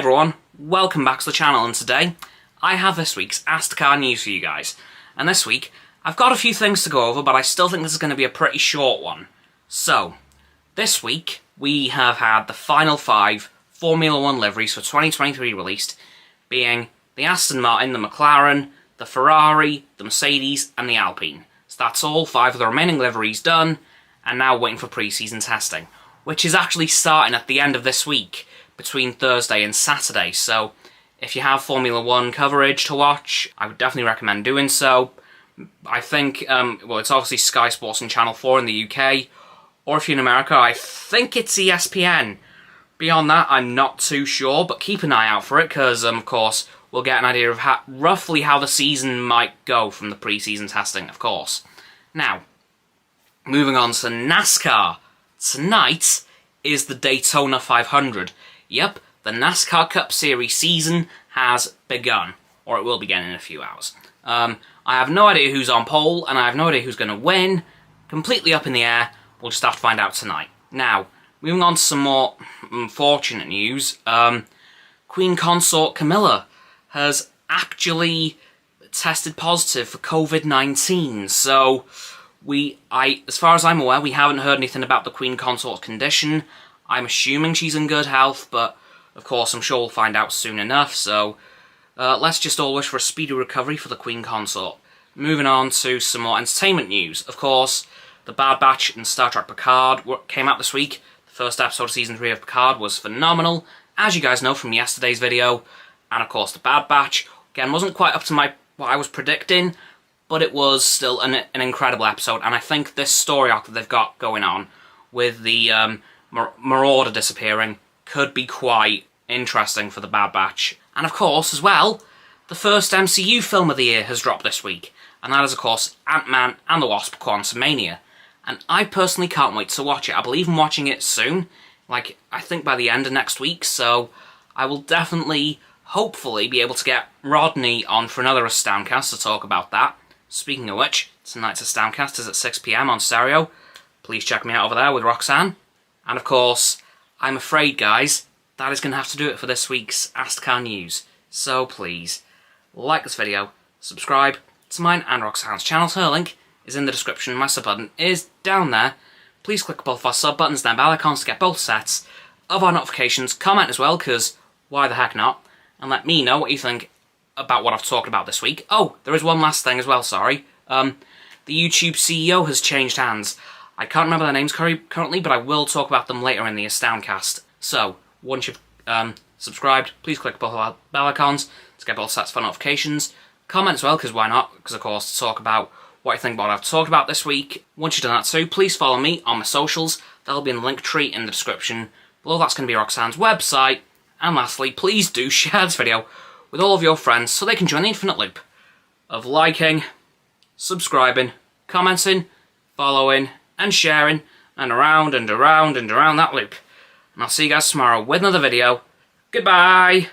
everyone, welcome back to the channel, and today I have this week's AstCa news for you guys. And this week, I've got a few things to go over, but I still think this is going to be a pretty short one. So, this week we have had the final 5 Formula 1 liveries for 2023 released, being the Aston Martin, the McLaren, the Ferrari, the Mercedes and the Alpine. So that's all 5 of the remaining liveries done, and now waiting for pre-season testing, which is actually starting at the end of this week, between Thursday and Saturday. So if you have Formula 1 coverage to watch, I would definitely recommend doing so. I think, well, it's obviously Sky Sports and Channel 4 in the UK, or if you're in America, I think it's ESPN. Beyond that, I'm not too sure, but keep an eye out for it, because, of course, we'll get an idea of roughly how the season might go from the pre-season testing, of course. Now, moving on to NASCAR. Tonight is the Daytona 500. Yep, the NASCAR Cup Series season has begun, or it will begin in a few hours. I have no idea who's on pole, and I have no idea who's going to win. Completely up in the air. We'll just have to find out tonight. Now, moving on to some more unfortunate news. Queen Consort Camilla has actually tested positive for COVID-19. So, as far as I'm aware, we haven't heard anything about the Queen Consort's condition. I'm assuming she's in good health, but of course I'm sure we'll find out soon enough, so let's just all wish for a speedy recovery for the Queen Consort. Moving on to some more entertainment news. Of course, The Bad Batch and Star Trek Picard came out this week. The first episode of Season 3 of Picard was phenomenal, as you guys know from yesterday's video. And of course, The Bad Batch, again, wasn't quite up to what I was predicting, but it was still an incredible episode, and I think this story arc that they've got going on with the Marauder disappearing could be quite interesting for the Bad Batch. And of course, as well, the first MCU film of the year has dropped this week, and that is of course Ant-Man and the Wasp: Quantumania. And I personally can't wait to watch it. I believe I'm watching it soon, like I think by the end of next week, so I will definitely, hopefully, be able to get Rodney on for another Astoundcast to talk about that. Speaking of which, tonight's Astoundcast is at 6 PM on stereo. Please check me out over there with Roxanne. And of course, I'm afraid, guys, that is going to have to do it for this week's AstCa news. So please, like this video, subscribe to mine and Roxanne's channels. Her link is in the description. My sub button is down there. Please click both of our sub buttons and bell icons to get both sets of our notifications. Comment as well, because why the heck not? And let me know what you think about what I've talked about this week. Oh, there is one last thing as well, sorry. The YouTube CEO has changed hands. I can't remember their names currently, but I will talk about them later in the Astoundcast. So, once you've subscribed, please click both our bell icons to get both sets for notifications. Comment as well, because why not? Because, of course, to talk about what I think about what I've talked about this week. Once you've done that too, please follow me on my socials. That'll be in the link tree in the description. Below that's going to be Roxanne's website. And lastly, please do share this video with all of your friends so they can join the infinite loop of liking, subscribing, commenting, following, and sharing, and around and around and around that loop. And I'll see you guys tomorrow with another video. Goodbye!